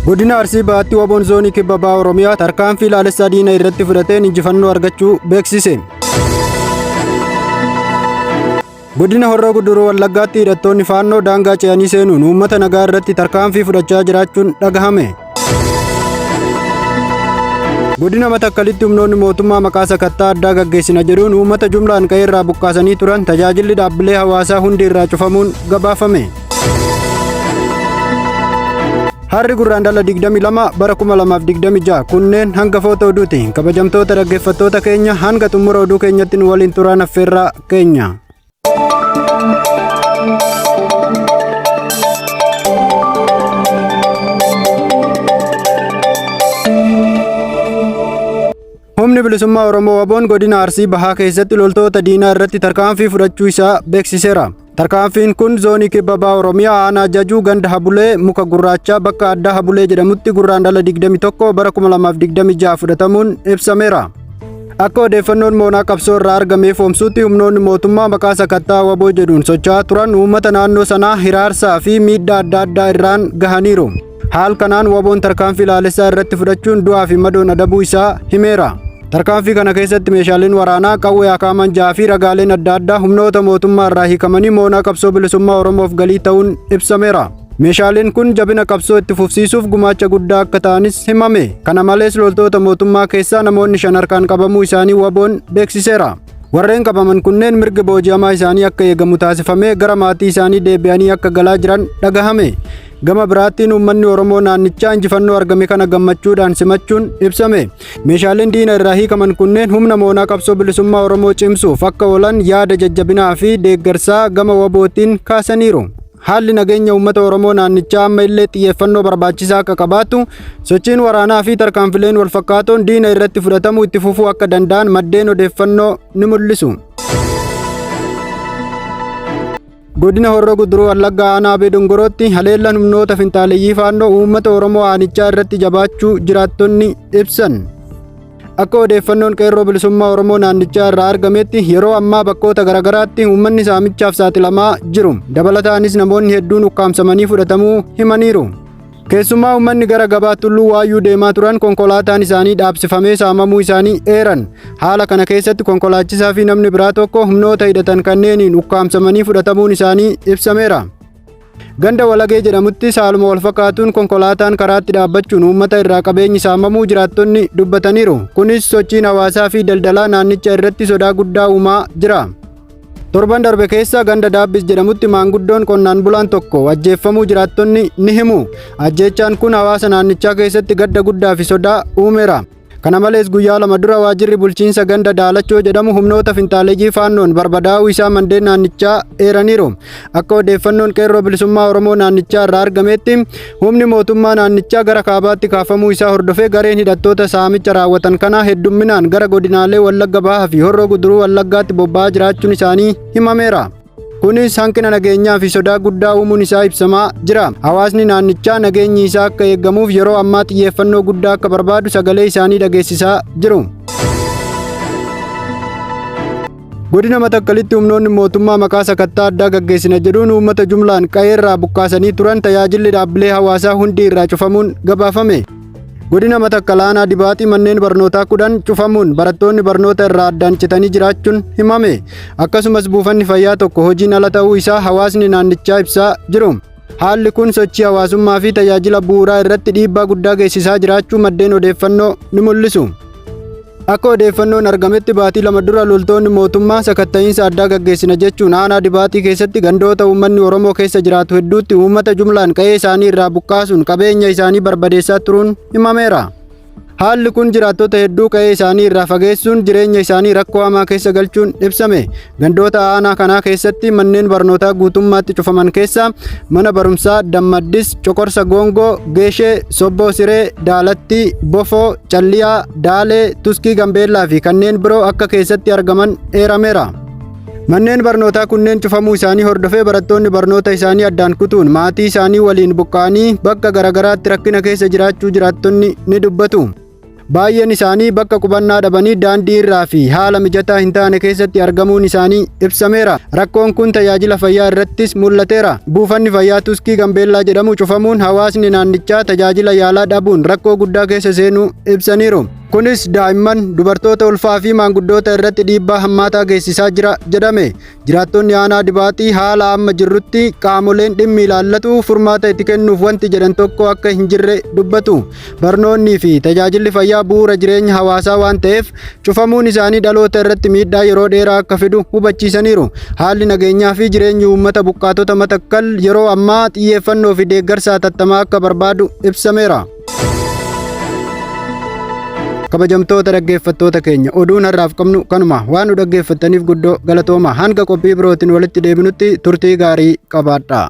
Godina Arsii Baatti Waboon Zoonii Kibba Bahaa Oromiyaa tarkaanfii ilaalessaa diina irratti fudhateen injifannoo argachuu beeksise. Godina Horroo Guduruu Wallaggaatti hidhattoonni faannoo daangaa ce'anii seenuun uummata nagaa irratti tarkaanfii fudhachaa jiraachuun dhagahame. Godina Matakkalitti humnoonni mootummaa maqaa sakattaa addaa gaggeessina jedhuun uummata jumlaan qe'ee irraa buqqaasanii turan tajaajilli dhaabbilee hawaasaa hundi irraa cufamuun gabaafame. Harri Gurraandhala 22 bara 2026 kunneen hangafoota oduuti. Kabajamtoota dhaggeeffattoota keenya hanga xumura oduu keenyatti nu waliin turaan affeerraa keenya. Humni bilisummaa Oromoo Waboon godina Arsii Bahaa keessatti loltoota diinaa irratti tarkaanfii fudhachuu isaa beeksiseera. Tarkaanfiin kun zoonii Kibba Bahaa Oromiyaa aanaa Jajuu ganda Habulee muka gurraachaa bakka addaa Habulee jedhamutti Gurraandhala 21 bara 2026 fudhatamuun ibsameera. Akka odeeffannoon moonaa qabsoo irraa argameef hoomsuutti humnoonni mootummaa maqaa sakattaa Waboo jedhuun socho'aa turan uummata naannoo sanaa hiraarsaa fi miidhaa adda addaa irraan gahaniiru. Haal kanaan Waboon tarkaanfii ilaalessaa irratti fudhachuun du'aa fi madoon adabuu isaa himeera. Tarkaanfii kana keessatti meeshaaleen waraanaa qawwee akaaman ja'a fi ragaaleen adda addaa humnoota mootummaa irraa hiikamanii moonaa qabsoo bilisummaa Oromoof galii ta'uun ibsameera. Meeshaaleen kun jabina qabsoo itti fufsiisuuf gumaacha guddaa akka ta'anis himame. Kana malees loltoota mootummaa keessaa namoonni 5 harkaan qabamuu isaanii Waboon beeksiseera. Warreen qabaman kunneen mirga booji'amaa isaanii akka eegamu taasifamee gara maatii isaanii deebi'anii akka galaa jiran dhagahame. Gama biraattiin uummanni Oromoo naannichaa injifannoo argame kana gammachuudhaan simachuun ibsame. Meeshaaleen diina irraa hiikaman kunneen humna moonaa qabsoo bilisummaa Oromoo cimsuuf akka oolan yaada jajjabinaa fi deeggarsaa gama Wabootiin kaasaniiru. Haalli nageenya uummata Oromoo naannichaa amma illee xiyyeeffannoo barbaachisaa akka qabaatu sochiin waraanaa fi tarkaanfileen wal fakkaatoon diina irratti fudhatamuu itti fufuu akka danda'an maddeen odeeffannoo ni mul'isu. Godina Horroo Guduruu Wallaggaa aanaa Abee Dongorootti haleellaan humnoota finxaaleeyyii faannoo uummata Oromoo aanichaa irratti jabaachuu jiraattonni ibsan. Akka odeeffannoon qeerroo bilisummaa Oromoo naannichaa irraa argametti yeroo ammaa bakkoota garaagaraatti uummanni saamichaaf saaxilamaa jiru. Dabalataanis namoonni hedduun ukkaamsamanii fudhatamuu himaniiru. Keessumaa uummanni gara gabaa Tulluu Waayyuu deemaa turan konkolaataan isaanii dhaabsifamee saamamuu isaanii eeran. Haala kana keessatti konkolaachisaa fi namni biraa tokko humnoota hidhatan kanneeniin ukkaamsamanii fudhatamuun isaanii ibsameera. Ganda Walagee jedhamutti haaluma wal fakkaatuun konkolaataan karaatti dhaabbachuun uummata irraa qabeenyi saamamuu jiraattonni dubbataniiru. Kunis sochiin hawaasaa fi daldalaa naannicha irratti sodaa guddaa uumaa jira. Torban darbe keessa ganda Daabbis jedhamutti maanguddoon qonnaan bulaan tokko ajjeeffamuu jiraattonni ni himu. Ajjeechaan kun hawaasa naannichaa keessatti gadda guddaa fi sodaa uumeera. Kana malees guyyaa 2 dura waajjirri bulchiinsa ganda Daalachoo jedhamu humnoota finxaaleeyyii faannoon barbadaa'uu isaa mandeen naannichaa eeraniiru. Akka odeeffannoon qeerroo bilisummaa Oromoo naannichaa irraa argametti humni mootummaa naannichaa gara kaabaatti kaafamuu isaa hordofee gareen hidhattoota saamicha raawwatan kanaa heddumminaan gara godinaalee Wallagga Bahaa fi Horroo Guduruu Wallaggaatti bobba'aa jiraachuun isaanii himameera. Kunis hanqina nageenyaa fi sodaa guddaa uumuun isaa ibsamaa jira. Hawaasni naannichaa nageenyi isaa akka eegamuuf yeroo ammaa xiyyeeffannoo guddaa akka barbaadu sagalee isaanii dhageessisaa jiru. Godina Matakkalitti humnoonni mootummaa maqaa sakattaa addaa gaggeessina jedhuun uummata jumlaan qe'ee irraa buqqaasanii turan tajaajilli dhaabbilee hawaasaa hundi irraa cufamuun gabaafame. Godina Matakkalaanaa Dibaaxii manneen barnootaa 10 cufamuun barattoonni barnoota irraa addaan citanii jiraachuun himame. Akkasumas buufanni fayyaa tokko hojiin ala ta'uu isaa hawaasni naannichaa ibsaa jiru. Haalli kun sochii hawaasummaa fi tajaajila bu'uuraa irratti dhiibbaa guddaa geessisaa jiraachuu maddeen odeeffannoo ni mul'isu. Akka odeeffannoon argametti baatii 2 dura loltoonni mootummaa sakatta'iinsa addaa gaggeessina jechuun aanaa Dibaaxii keessatti gandoota uummanni Oromoo keessa jiraatu hedduutti uummata jumlaan qe'ee isaanii irraa buqqaasuun qabeenya isaanii barbadeessaa turuun himameera. Haalli kun jiraattota hedduu qe'ee isaanii irraa fageessuun jireenya isaanii rakkoo hamaa keessa galchuun ibsame. Gandoota aanaa kanaa keessatti manneen barnootaa guutummaatti cufaman keessaa mana barumsaa Dammaddis, Coqorsa Goongoo, Geeshee, Sobboo Siree, Daalattii, Bofoo, Calliyaa, Daalee, Tuskii Gambeellaa fi kanneen biroo akka keessatti argaman eerameera. Manneen barnootaa kunneen cufamuu isaanii hordofee barattoonni barnoota isaanii addaan kutuun maatii isaanii waliin buqqa'anii bakka garaagaraatti rakkina keessa jiraachuu jiraattonni ni dubbatu. Baay'een isaanii bakka qubannaa dhabanii daandii irraa fi haala mijataa hin taane keessatti argamuun isaanii ibsameera. Rakkoon kun tajaajila fayyaa irrattis mul'ateera. Buufanni fayyaa Tuskii Gambeellaa jedhamu cufamuun hawaasni naannichaa tajaajila yaalaa dhabuun rakkoo guddaa keessa seenuu ibsaniiru. Kunis daa'imman, dubartoota ulfaa fi maanguddoota irratti dhiibbaa hammaataa geessisaa jira jedhame. Jiraattonni aanaa Dibaaxii haala amma jirrutti qaamoleen dhimmi ilaallatu furmaata itti kennuuf wanti jedhan tokko akka hin jirre dubbatu. Barnoonnii fi tajaajilli fayyaa bu'uura jireenya hawaasaa waan ta'eef cufamuun isaanii dhaloota irratti miidhaa yeroo dheeraa akka fidu hubachiisaniiru. Haalli nageenyaa fi jireenyi uummata buqqaatota Matakkal yeroo ammaa xiyyeeffannoo fi deeggarsa hatattamaa akka barbaadu ibsameera. Kabajamtoota dhaggeeffattoota keenya oduun har'aaf qabnu kanuma. Waan nu dhaggeeffattaniif guddoo galatooma. Hanga qophii birootiin walitti deebinutti turtii gaarii qabaadhaa.